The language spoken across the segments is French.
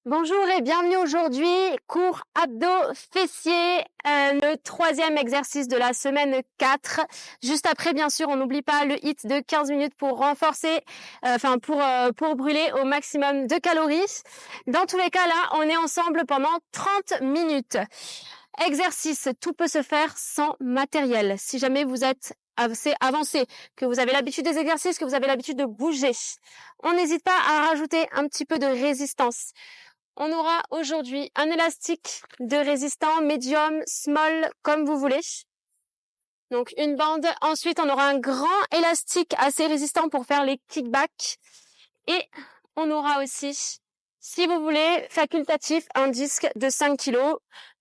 Bonjour et bienvenue aujourd'hui, cours abdos fessiers, le troisième exercice de la semaine 4. Juste après, bien sûr, on n'oublie pas le HIIT de 15 minutes pour renforcer, pour brûler au maximum de calories. Dans tous les cas, là, on est ensemble pendant 30 minutes. Exercice, tout peut se faire sans matériel. Si jamais vous êtes assez avancé, que vous avez l'habitude des exercices, que vous avez l'habitude de bouger, on n'hésite pas à rajouter un petit peu de résistance. On aura aujourd'hui un élastique de résistant, médium, small, comme vous voulez. Donc une bande. Ensuite, on aura un grand élastique assez résistant pour faire les kickbacks. Et on aura aussi, si vous voulez, facultatif, un disque de 5 kg.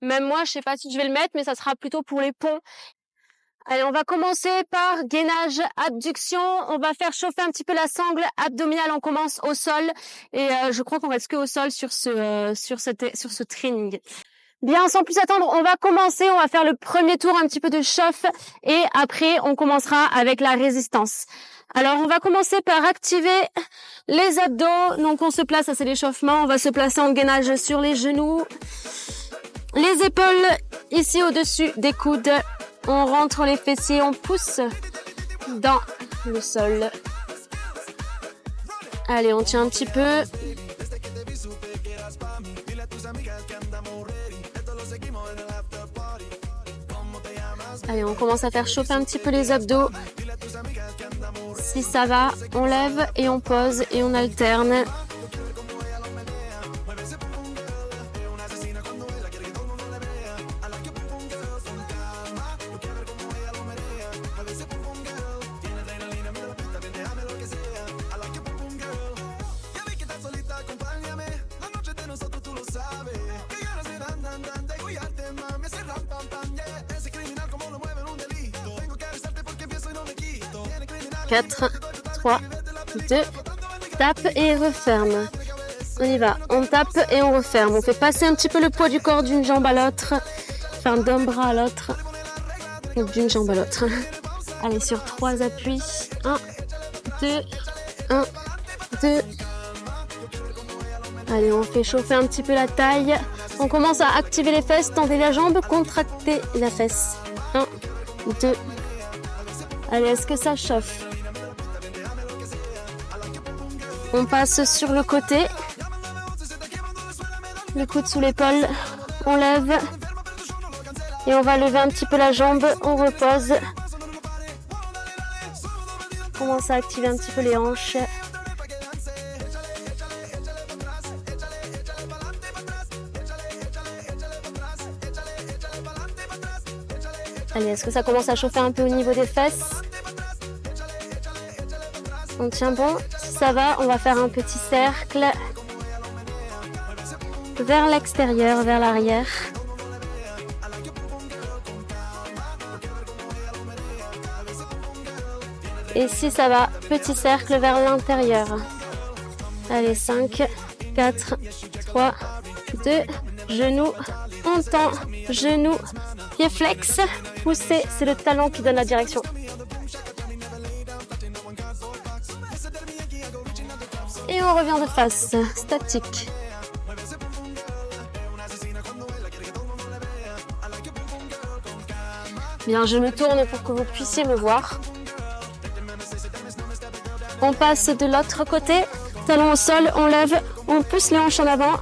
Même moi, je sais pas si je vais le mettre, mais ça sera plutôt pour les ponts. Allez, on va commencer par gainage, abduction. On va faire chauffer un petit peu la sangle abdominale. On commence au sol et je crois qu'on reste que au sol sur ce training. Bien, sans plus attendre, on va commencer. On va faire le premier tour, un petit peu de chauffe et après on commencera avec la résistance. Alors, on va commencer par activer les abdos. Donc, on se place, ça c'est l'échauffement. On va se placer en gainage sur les genoux, les épaules ici au-dessus des coudes. On rentre les fessiers, on pousse dans le sol. Allez, on tient un petit peu. Allez, on commence à faire chauffer un petit peu les abdos. Si ça va, on lève et on pose et on alterne. Quatre, 3, 2, tape et referme. On y va, on tape et on referme. On fait passer un petit peu le poids du corps d'une jambe à l'autre, enfin d'un bras à l'autre, donc d'une jambe à l'autre. Allez, sur 3 appuis. 1, 2, 1, 2. Allez, on fait chauffer un petit peu la taille. On commence à activer les fesses, tendez la jambe, contractez la fesse. 1, 2. Allez, est-ce que ça chauffe? On passe sur le côté. Le coude sous l'épaule. On lève. Et on va lever un petit peu la jambe. On repose. On commence à activer un petit peu les hanches. Allez, est-ce que ça commence à chauffer un peu au niveau des fesses? On tient bon. Si ça va, on va faire un petit cercle vers l'extérieur, vers l'arrière. Et si ça va, petit cercle vers l'intérieur. Allez, 5, 4, 3, 2, genoux, on tend, genoux, pied flex, poussez, c'est le talon qui donne la direction. Et on revient de face, statique. Bien, je me tourne pour que vous puissiez me voir. On passe de l'autre côté, talon au sol, on lève, on pousse les hanches en avant.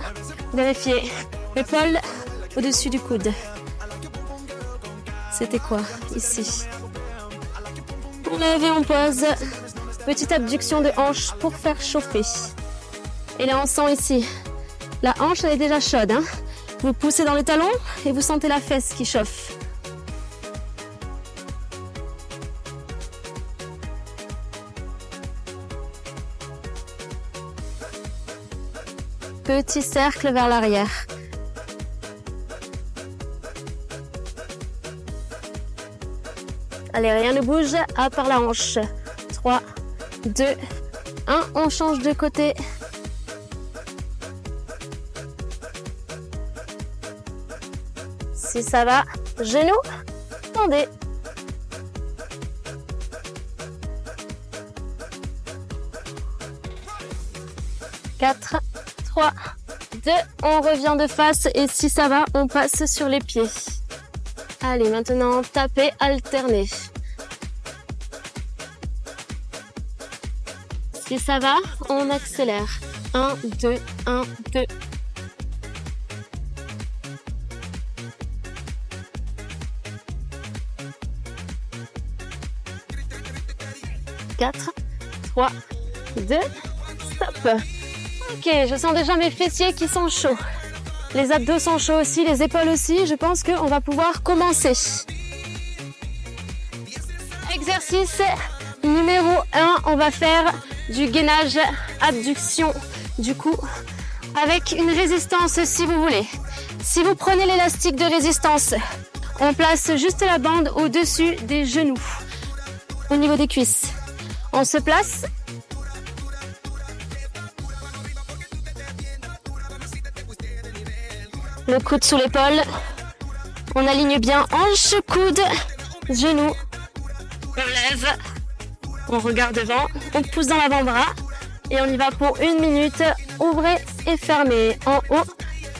Vérifiez, épaule au-dessus du coude. C'était quoi ici? On lève et on pose. Petite abduction de hanche pour faire chauffer. Et là on sent ici, la hanche elle est déjà chaude. Hein. Vous poussez dans le talon et vous sentez la fesse qui chauffe. Petit cercle vers l'arrière. Allez, rien ne bouge à part la hanche. 3, 2, 1. On change de côté. Si ça va, genoux, tendez. 4, 3, 2. On revient de face et si ça va, on passe sur les pieds. Allez, maintenant, tapez, alternez. Si ça va, on accélère. 1, 2, 1, 2. 4, 3, 2, stop. Ok, je sens déjà mes fessiers qui sont chauds. Les abdos sont chauds aussi, les épaules aussi. Je pense qu'on va pouvoir commencer. Exercice numéro 1, on va faire du gainage, abduction du cou avec une résistance si vous voulez. Si vous prenez l'élastique de résistance, on place juste la bande au-dessus des genoux, au niveau des cuisses. On se place. Le coude sous l'épaule. On aligne bien hanche, coude, genou. On lève. On regarde devant. On pousse dans l'avant-bras. Et on y va pour 1 minute. Ouvrez et fermez. En haut,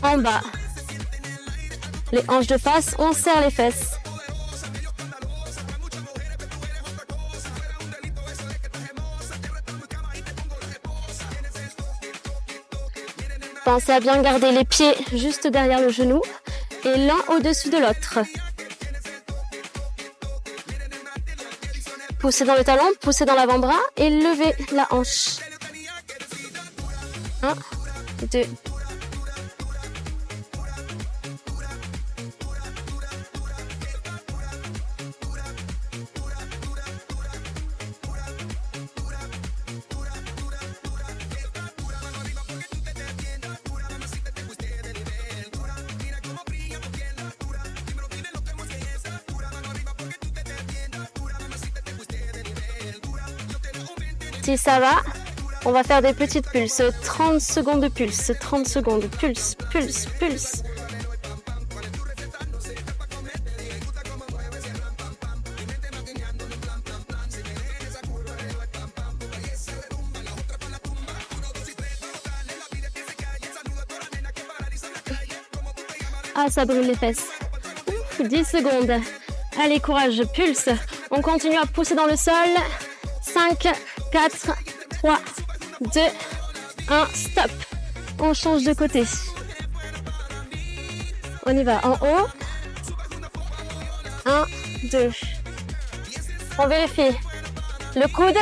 en bas. Les hanches de face, on serre les fesses. Pensez à bien garder les pieds juste derrière le genou et l'un au-dessus de l'autre. Poussez dans le talon, poussez dans l'avant-bras et levez la hanche. 1, 2. Si ça va, on va faire des petites pulses. 30 secondes de pulse, 30 secondes. Pulse, pulse, pulse. Ah, ça brûle les fesses. 10 secondes. Allez, courage, pulse. On continue à pousser dans le sol. 5, 4, 3, 2, 1, stop. On change de côté. On y va en haut. 1, 2. On vérifie. Le coude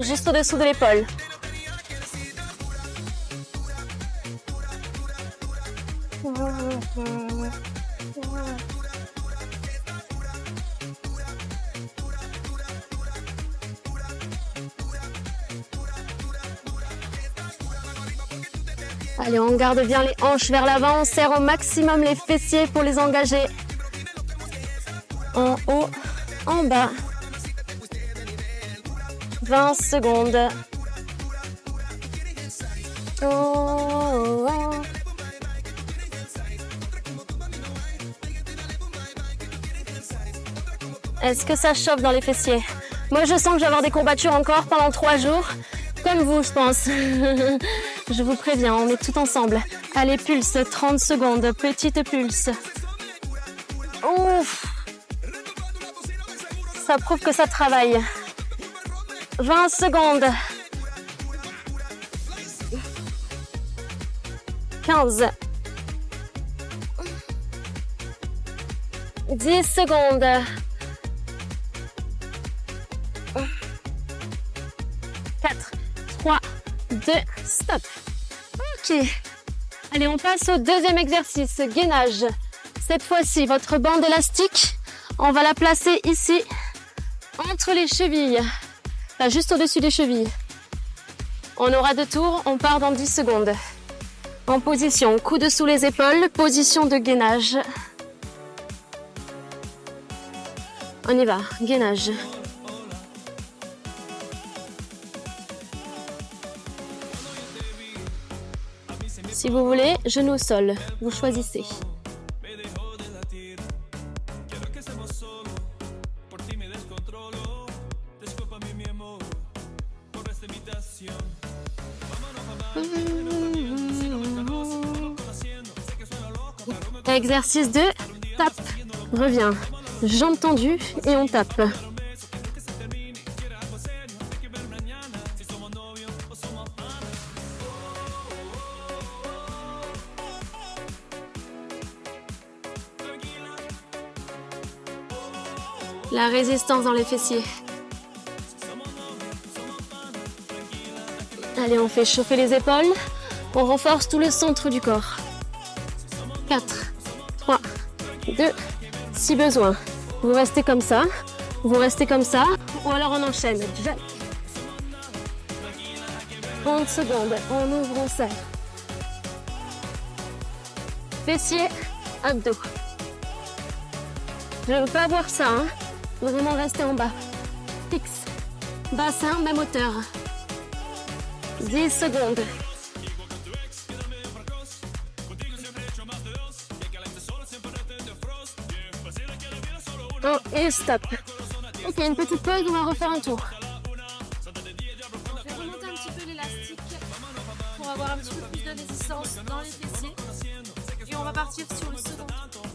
juste au-dessous de l'épaule. Allez, on garde bien les hanches vers l'avant, on serre au maximum les fessiers pour les engager. En haut, en bas. 20 secondes. Oh, oh. Est-ce que ça chauffe dans les fessiers? Moi, je sens que je vais avoir des courbatures encore pendant 3 jours. Comme vous, je pense. Je vous préviens, on est tout ensemble. Allez, pulse, 30 secondes, petite pulse. Ouf. Ça prouve que ça travaille. 20 secondes. 15. 10 secondes. 4, 3, 2, stop. Ok. Allez, on passe au deuxième exercice, gainage. Cette fois-ci, votre bande élastique, on va la placer ici, entre les chevilles. Là, juste au-dessus des chevilles. On aura 2 tours, on part dans 10 secondes. En position, coude sous les épaules, position de gainage. On y va, gainage. Si vous voulez, genou au sol, vous choisissez. Exercice 2, tape, reviens. Jambes tendues et on tape. La résistance dans les fessiers. Allez, on fait chauffer les épaules. On renforce tout le centre du corps. 4, 3, 2, si besoin. Vous restez comme ça, ou alors on enchaîne. 30 secondes, on ouvre, on serre. Fessiers, abdos. Je ne veux pas voir ça, hein. Vraiment rester en bas. Fixe. Bassin, même hauteur. 10 secondes. Oh, et stop. Ok, une petite pause, on va refaire un tour. Je vais remonter un petit peu l'élastique pour avoir un petit peu plus de résistance dans les fessiers. Et on va partir sur le second tour.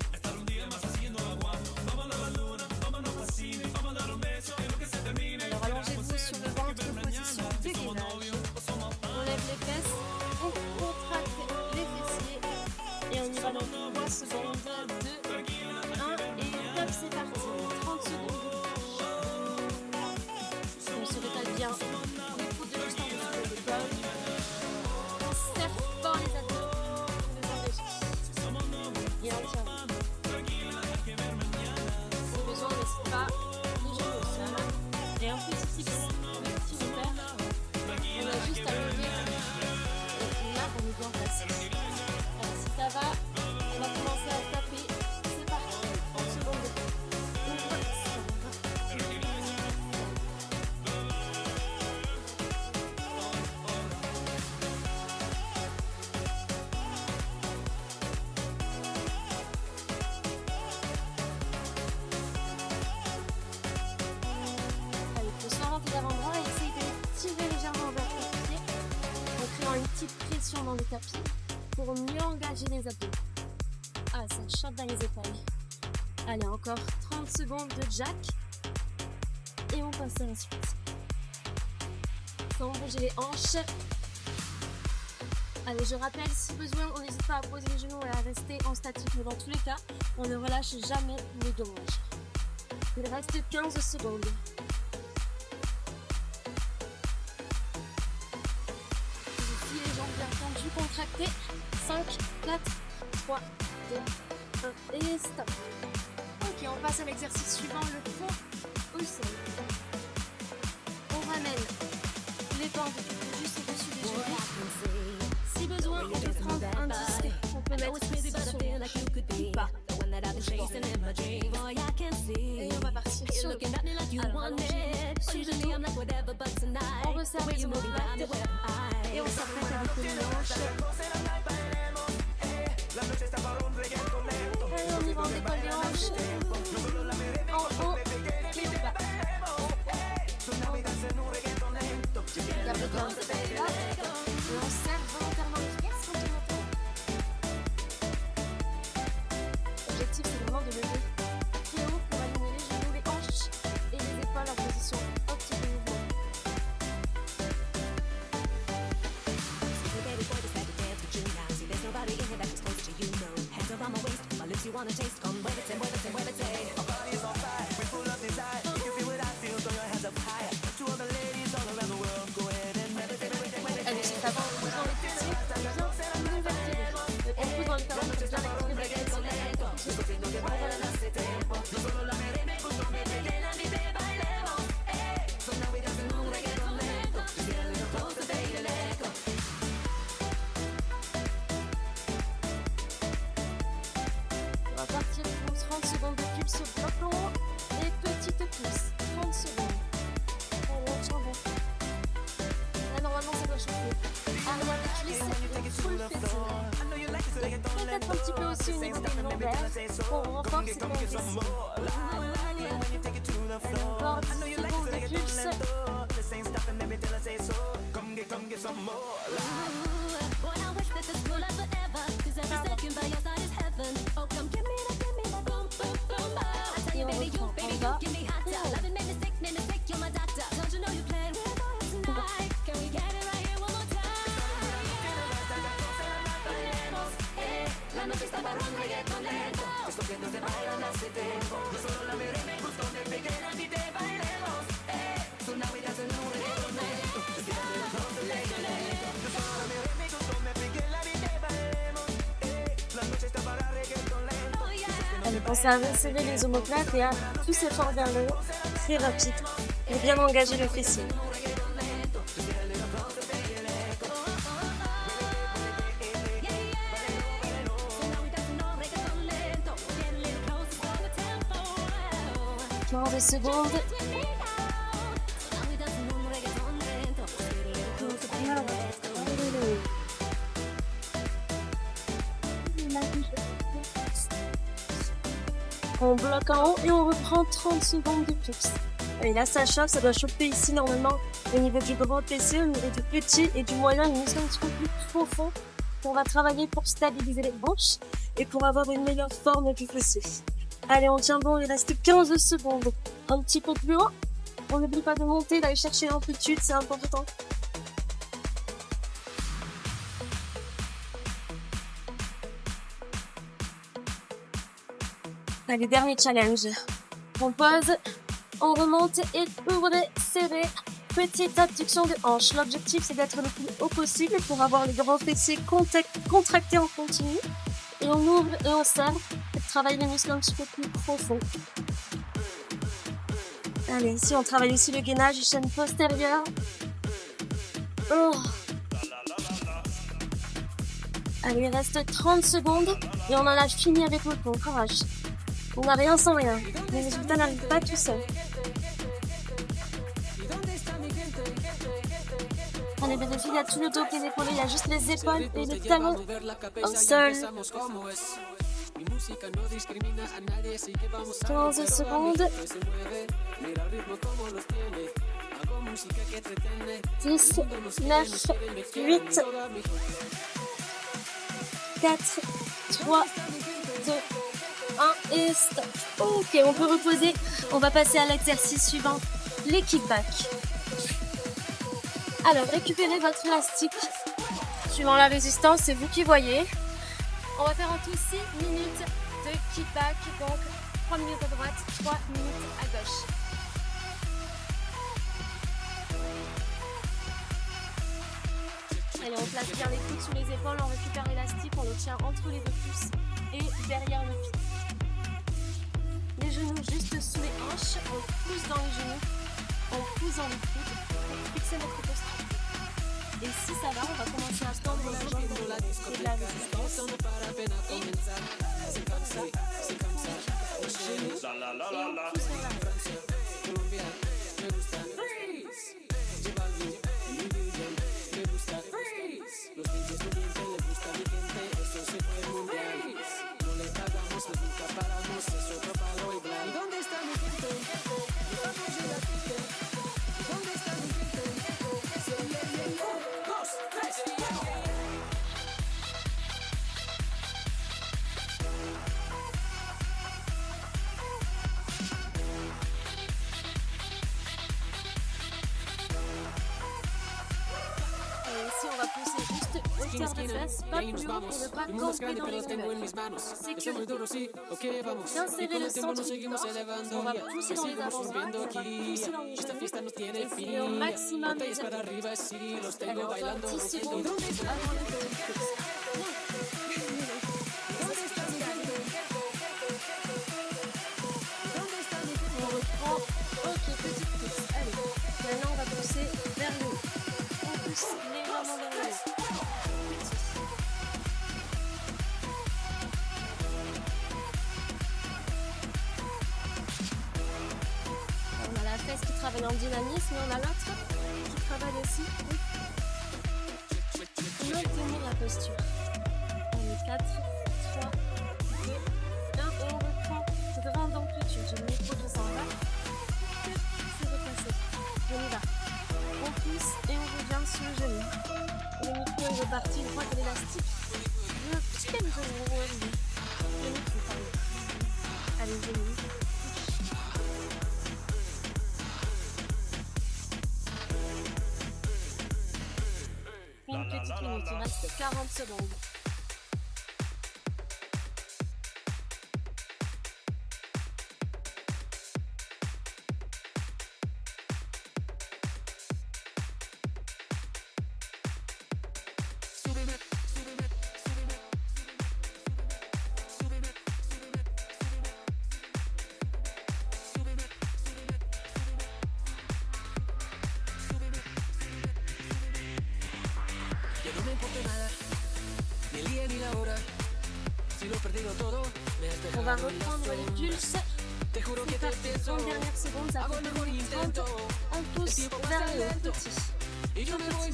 Alors allongez-vous sur le ventre, position de gainage. On lève les fesses, on contracte les fessiers et on y va dans 3 secondes. 2, 1 et top, c'est parti. 30 secondes. On se rétale bien. Les coudes de juste en dessous de l'épaule. On serre fort les abdos. On les enregistre. Et on tient. Si besoin, on n'hésite pas. Les jambes au sol. Et un petit fixe, un petit repère. On a juste à lever. Et là, on est bien placé. Alors, si ça va, on va commencer à taper. C'est parti. 30 secondes de plus. Allez, positionnement tes avant-bras et essaye de tirer légèrement vers tes pieds en créant une petite pression dans le tapis pour mieux engager les abdos. Ah, ça chope dans les épaules. Allez, encore 30 secondes de jack et on passe à la suite. Sans bouger les hanches. Allez, je rappelle, si besoin, on n'hésite pas à poser les genoux et à rester en statique, mais dans tous les cas, on ne relâche jamais les deux hanches. Il reste 15 secondes. Ici, les jambes bien tendues, contractées. 5, 4, 3, 2, 1 et stop. Ok, on passe à l'exercice suivant, le fond au sol. On ramène les bandes juste au-dessus des genoux. Si besoin, on peut prendre un disque qu'on peut mettre sur le ou pas. Et on va partir sur le dos. Alors, allongez sur le dos. On resserre les omoplates et on s'apprête avec les hanches. Allez, on y va, on décolle les hanches. En haut et bas. Garde bien cette tête-là. Et on serre volontairement les fesses continentales. L'objectif, c'est vraiment de lever très haut pour aligner les genoux, les hanches et les épaules en position optique de mouvement. Allez, juste avant, on pousse dans les fessiers, bien nous vertébrer. On pousse dans les talons, on peut bien activer la tête. On va partir pour 30 secondes de pulse sur bloc en haut et petite pousse. 30 secondes. Allez, on tient bon. Là, normalement, ça doit chauffer. Arrière des cuisses et full fessier. Peut-être un petit peu aussi au niveau des lombaires pour renforcer les fessiers. Allez, encore 10 secondes de pulse. Allez, pensez à resserrer les omoplates et à pousser fort vers le haut, très rapide, et bien engager le fessier. De secondes. On bloque en haut et on reprend 30 secondes de plus. Et là ça chauffe, ça doit chauffer ici normalement au niveau du grand fessier, au niveau du petit et du moyen, une muscle un petit peu plus profond qu'on va travailler pour stabiliser les hanches et pour avoir une meilleure forme du fessier. Allez, on tient bon, il reste 15 secondes. Un petit peu plus haut. On n'oublie pas de monter, d'aller chercher l'amplitude, c'est important. Allez, dernier challenge. On pose, on remonte et ouvrez, serrez. Petite abduction de hanche. L'objectif, c'est d'être le plus haut possible pour avoir les grands fessiers contractés en continu. Et on ouvre et on serre pour travailler les muscles un petit peu plus profonds. Allez, ici on travaille aussi le gainage, chaîne postérieure. Oh. Allez, il reste 30 secondes et on en a fini avec le pont. Courage. On n'a rien sans rien. Les résultats n'arrivent pas tout seuls. Allez, vérifiez, il y a tout le dos qui est épaulé, il y a juste les épaules et les talons au sol. 15 secondes. 10, 9, 8, 4, 3, 2, 1 et stop. Ok, on peut reposer. On va passer à l'exercice suivant, les kickbacks. Alors, récupérez votre élastique. Suivant la résistance, c'est vous qui voyez. On va faire en tout 6 minutes de kickback, donc 3 minutes à droite, 3 minutes à gauche. Allez, on place bien les coudes sous les épaules, on récupère l'élastique, on le tient entre les deux pouces et derrière le pied. Les genoux juste sous les hanches, on pousse dans les genoux, on pousse dans les coudes pour fixer notre posture. Et si ça va, on va commencer à tendre la jambe dans le de la résistance. Et c'est comme ça. Genoux, et on pousse vers l'arrière. On va pousser juste hauteur de face, pas plus haut pour ne pas camper dans les longueurs. Sécurité. Bien serrer le centre du corps. On va pousser dans les avant-bras, on va pousser dans les genoux. Essayez au maximum les abdos. Allez, encore 10 secondes avant le deuxième. On reprend. Ok, petite pousse. Allez, maintenant on va pousser vers le haut. On pousse légèrement vers le haut. On a la fesse qui travaille en dynamisme et on a l'autre qui travaille aussi pour maintenir la posture. Allez, 4, 3, 2, 1 et on reprend grande amplitude. Je mets trop de s'en va. C'est repassé. On y va. On pousse et on revient sur le genou. Le micro est reparti une fois que l'élastique. Le micro, pardon. Allez, genou. Une petite minute, il reste 40 secondes. On va reprendre les pulses. C'est parti, 30 dernières secondes, ça fait 2 minutes 30. On pousse vers le haut, petit. Tout petit.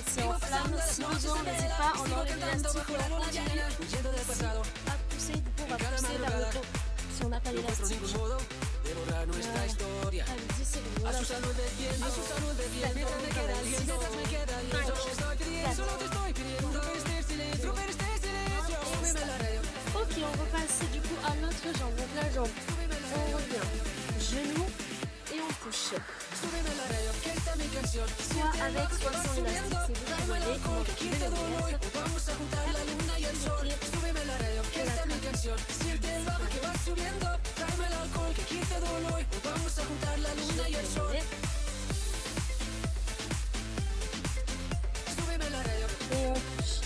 C'est en flamme, si besoin, n'hésite pas, on enlève l'élastique, on la continue. À pousser, du coup on va pousser vers le haut. Si on n'a pas l'élastique. Voilà. Allez, 10 secondes, voilà. 7, 6, 5, 4, ok, on repasse du coup à l'autre jambe. Donc la jambe, on revient, genou et on touche. Soit avec, soit sans élastique, c'est vous qui voyez comment vous pouvez le mettre. Et on touche.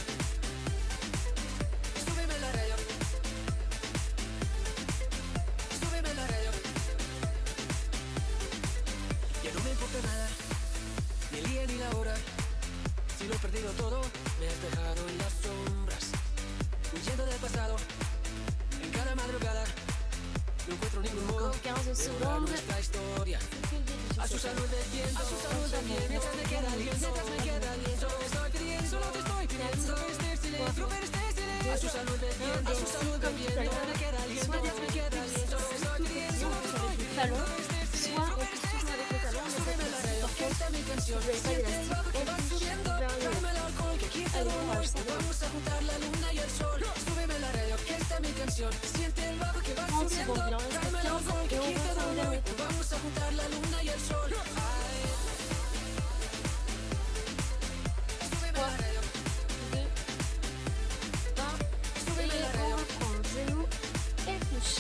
Encore 15 secondes. C'est que le début. Comme tout à l'heure, soit des petits pulses, soit tout petit, on pousse avec le talon, soit on pousse toujours avec le talon, mais par contre, si vous n'avez pas d'élastique, on pousse vers le haut. Allez, courage, c'est bon. 30 secondes, il en reste 15 et on reprend le dernier coup. 3, 2, 1, et on reprend genou et touche.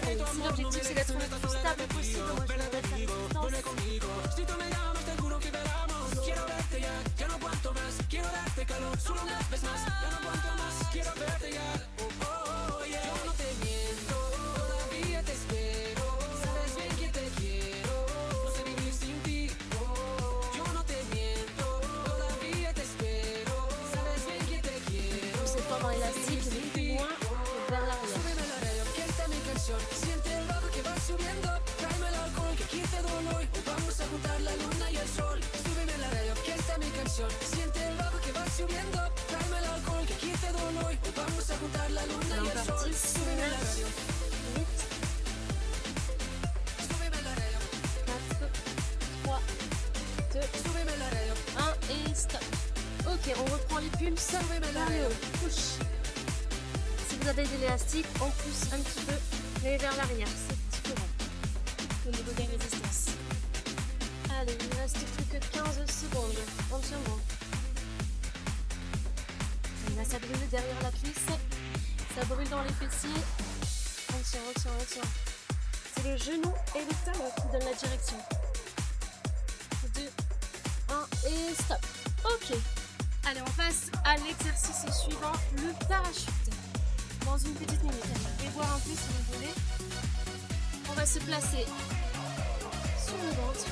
Allez, si l'objectif c'est d'être le plus stable possible, moi je vais mettre la distance. Poussez pas dans l'élastique, le plus loin vers l'arrière. Alors parti, 6, 8, 4, 3, 2, 1 et stop. Ok, on reprend les pulses vers le haut. Push. Si vous avez de l'élastique, on pousse un petit peu, mais vers l'arrière. C'est différent au niveau des résistances. Allez, il ne reste plus que 15 secondes. 30 secondes. Et là, ça brûle derrière la cuisse. Ça brûle dans les fessiers. On tient. C'est le genou et le talon qui donnent la direction. 2, 1 et stop. Ok. Allez, on passe à l'exercice suivant, le parachute. Dans une petite minute. Allez, voir un peu si vous voulez. On va se placer sur le ventre.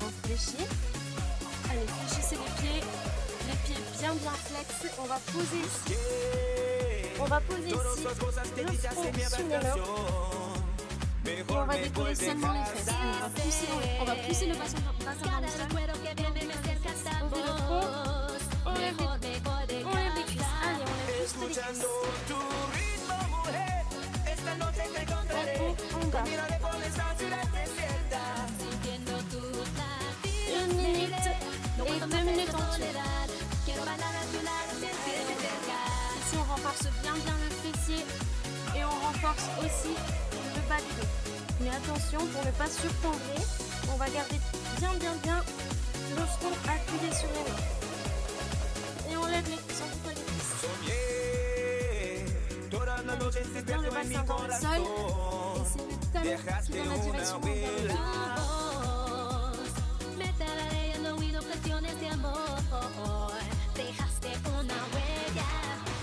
On fléchit. Allez, fléchissez les pieds bien flex. On va poser ici. Le front sur les mains. Et on va décoller seulement les fesses. On va pousser le bassin dans le sol. On fait le front. On lève les cuisses. Allez, on lève juste les cuisses. On garde. 1 minute et 2 minutes en tout. Ici, on renforce bien le fessier et on renforce aussi le bas du dos. Mais attention, pour ne pas surtendrer, on va garder bien le front appuyé sur les mains. Et on lève les cuisses, on coupe les cuisses. C'est bien le bassin dans le sol et c'est le talon qui donne la direction vers le bas.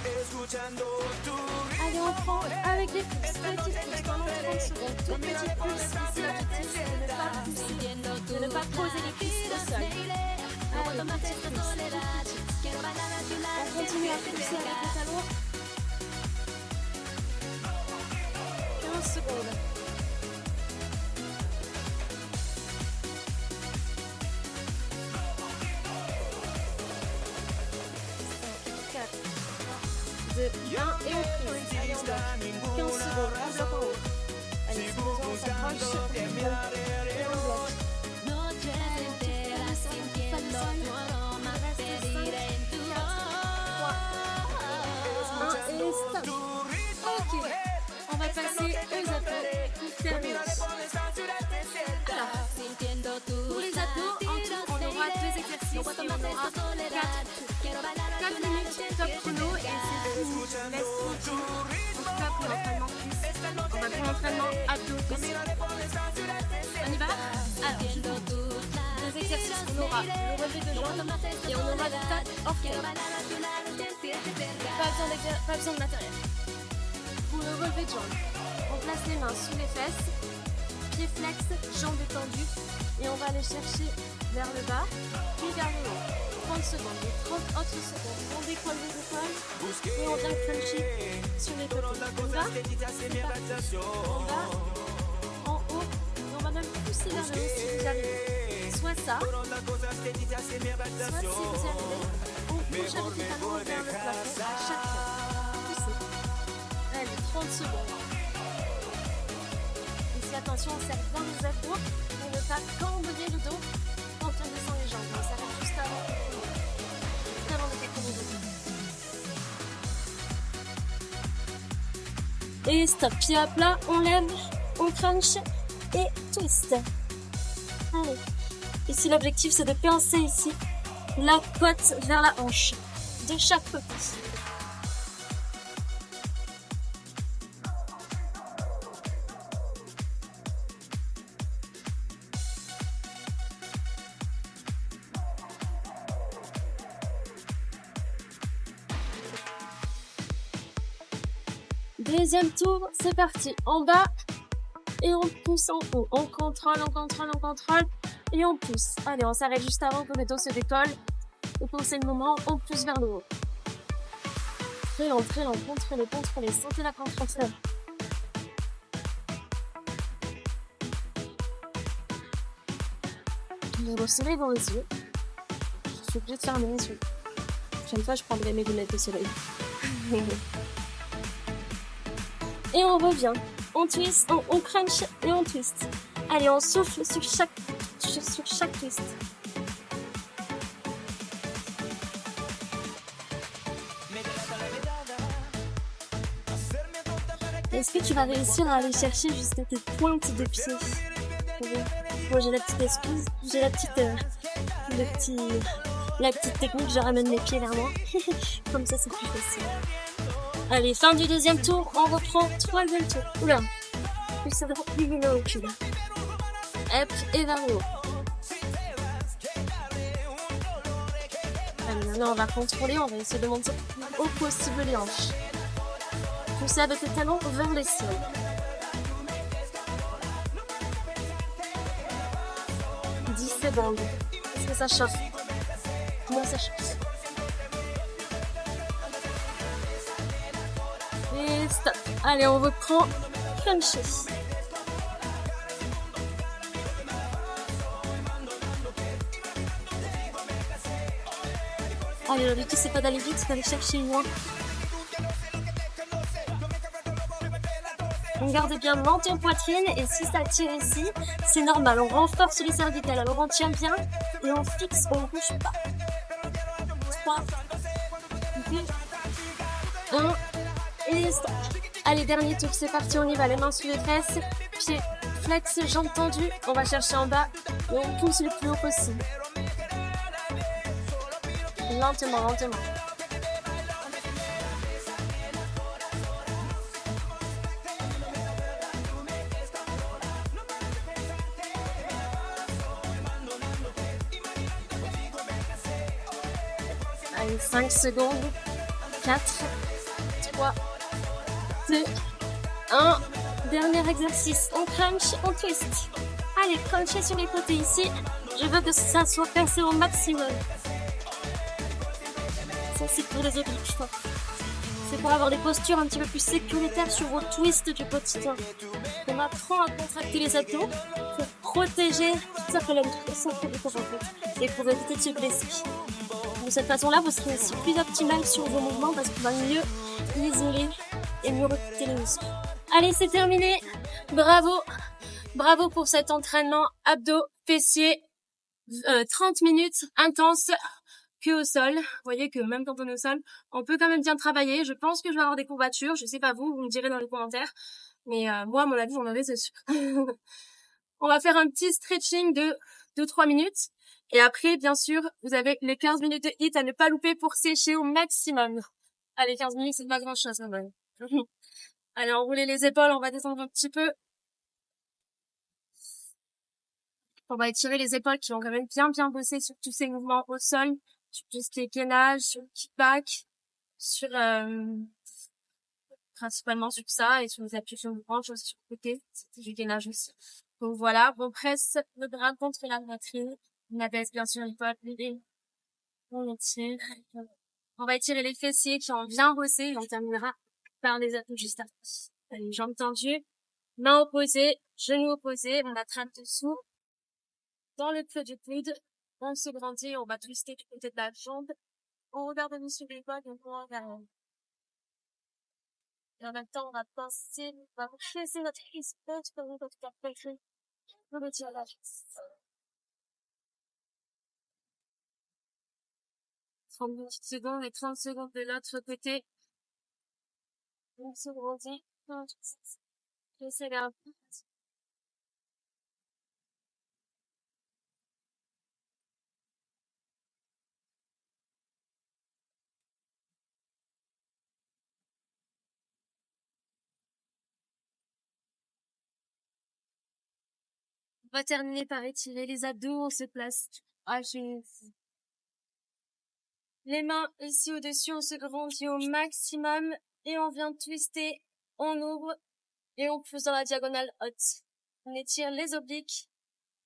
Escuchando tu reprend avec les pouces, petites pouces pendant 30 secondes, toutes petites pouces. Ici l'objectif c'est de ne pas pousser, de ne pas poser les cuisses au sol. Allez, petites pouces, on continue à pousser avec les talons. 15 secondes. 2, 1 et on prise. Allez, on bloque. 15 secondes, on bloque en haut. Allez, si besoin, on s'approche. Et on bloque. Pas de sol. Reste 5, 4, 3, 1 et stop. Ok, on va passer aux abdos pour terminer. Alors, pour les abdos, en tout, on aura 2 exercices et on aura 4 minutes top chrono et c'est fini. Je laisse tranquille. En tout cas pour l'entraînement cuisse. On va faire l'entraînement abdos aussi. On y va? Alors, 2 exercices. On aura le relevé de jambes et on aura le top orteil. Pas besoin de matériel. Pour le relevé de jambes, on place les mains sous les fesses, pieds flex, jambes détendues et on va aller chercher vers le bas puis vers le haut. 30 secondes, et 30 autres secondes. On décolle les épaules et on vient cruncher sur les côtés. On va, on va en haut et on va même pousser vers le haut si vous arrivez. Soit ça, soit si vous arrivez, on bouge avec les talons vers le plafond à chaque fois. Poussez. Allez, 30 secondes. Ici, attention, on serre bien les abdos pour ne pas cambriner le dos quand on descend les jambes. On s'arrête juste avant. Et stop, pied à plat, on lève, on crunch et twist. Allez. Ici l'objectif c'est de pincer ici la côte vers la hanche de chaque côté. Deuxième tour, c'est parti. En bas et on pousse en haut. On contrôle et on pousse. Allez, on s'arrête juste avant que le dos se décolle. Et pour ce moment, on pousse vers le haut. Très lent, contrôlez. Sentez la contraction. Je vais resserrer dans les yeux. Je suis obligée de fermer les yeux. Chaque fois, je prendrai mes lunettes de soleil. Et on revient. On twist, on crunch et on twist. Allez, on souffle sur chaque twist. Est-ce que tu vas réussir à aller chercher jusqu'à tes pointes de pied? Moi j'ai la petite excuse, j'ai la petite technique, je ramène mes pieds vers moi. Comme ça c'est plus facile. Allez, fin du deuxième tour, on reprend troisième tour. Oula, c'est vraiment plus le recul. Hop, et vers le haut. Allez, maintenant on va contrôler, on va essayer de monter le plus haut possible les hanches. Poussez avec les talons vers les sols. Secondes. Est-ce que ça chauffe? Comment ça chauffe? Et stop. Allez, on reprend. Cruncher. Allez, l'objectif c'est pas d'aller vite, c'est d'aller chercher loin. On garde bien menton poitrine et si ça tire ici, c'est normal. On renforce les cervicales. Alors on tient bien et on fixe, on ne bouge pas. 3, 2, 1 et stop. Allez, dernier tour, c'est parti, on y va. Les mains sous les fesses, pieds flex, jambes tendues. On va chercher en bas et on pousse le plus haut possible. Lentement. Allez, 5 secondes. 4, 3, 2, fait un dernier exercice. On crunch, on twist. Allez, crunchez sur les côtés ici. Je veux que ça soit percé au maximum. Ça, c'est pour les obliques. C'est pour avoir des postures un petit peu plus sécuritaires sur vos twists du quotidien. On apprend à contracter les abdos pour protéger toute sa colonne, tout son corps en fait, et pour éviter de se blesser. De cette façon-là, vous serez aussi plus optimal sur vos mouvements parce qu'on va mieux isoler et mieux recruter les muscles. Allez, c'est terminé. Bravo. Bravo pour cet entraînement abdos, fessiers, 30 minutes intenses que au sol. Vous voyez que même quand on est au sol, on peut quand même bien travailler. Je pense que je vais avoir des courbatures. Je sais pas vous me direz dans les commentaires. Mais moi, à mon avis, j'en avais, c'est sûr. On va faire un petit stretching de 2-3 minutes. Et après, bien sûr, vous avez les 15 minutes de HIIT à ne pas louper pour sécher au maximum. Allez, 15 minutes, c'est pas grand chose, quand même. Allez, enroulez les épaules, on va descendre un petit peu. On va étirer les épaules qui vont quand même bien bosser sur tous ces mouvements au sol, sur tout ce qui est gainage, sur le kickback, sur principalement sur ça et sur les appuis sur le branche aussi sur le côté, c'était du gainage aussi. Donc voilà, on presse le bras contre la poitrine, on abaisse bien sûr l'épaule, on étire. On va étirer les fessiers qui ont bien bossé et on terminera par les abdos juste après. Allez, jambes tendues, mains opposées, genoux opposés, on attrape dessous. Dans le creux du coude, on se grandit, on va twister du côté de la jambe. On regarde sur l'épaule et on regarde. Et en même temps, on va penser, on va presser notre cuisse haute comme notre poitrine. On le tire à la cuisse. 30 petites secondes et 30 secondes de l'autre côté. On se grandit. Je s'élève. On va terminer par étirer les abdos, on se place à genoux. Les mains ici au-dessus, on se grandit au maximum et on vient twister, on ouvre et on pousse dans la diagonale haute. On étire les obliques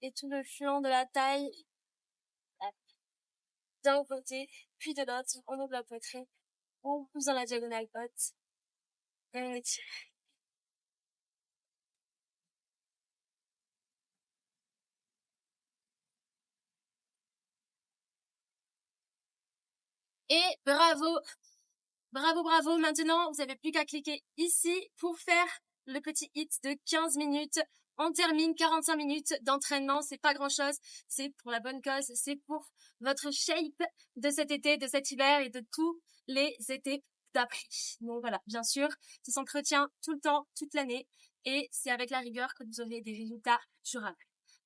et tout le flanc de la taille d'un côté, puis de l'autre, on ouvre la poitrine, on pousse dans la diagonale haute et on étire. Et bravo! Bravo, bravo. Maintenant, vous n'avez plus qu'à cliquer ici pour faire le petit hit de 15 minutes. On termine 45 minutes d'entraînement. C'est pas grand chose. C'est pour la bonne cause. C'est pour votre shape de cet été, de cet hiver et de tous les étés d'après. Donc voilà, bien sûr, ça s'entretient tout le temps, toute l'année. Et c'est avec la rigueur que vous aurez des résultats durables.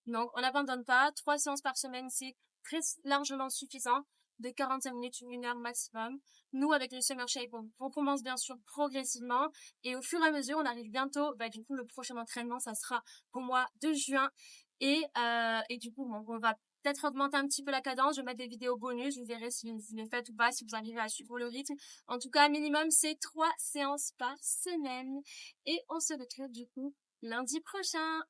Donc, on n'abandonne pas. 3 séances par semaine, c'est très largement suffisant. De 45 minutes, 1 heure maximum. Nous, avec le Summer Shape, on commence bien sûr progressivement et au fur et à mesure, on arrive bientôt. Du coup, le prochain entraînement, ça sera au mois de juin et du coup, on va peut-être augmenter un petit peu la cadence. Je vais mettre des vidéos bonus. Vous verrez si vous les faites ou pas, si vous arrivez à suivre le rythme. En tout cas, minimum, c'est 3 séances par semaine et on se retrouve du coup lundi prochain.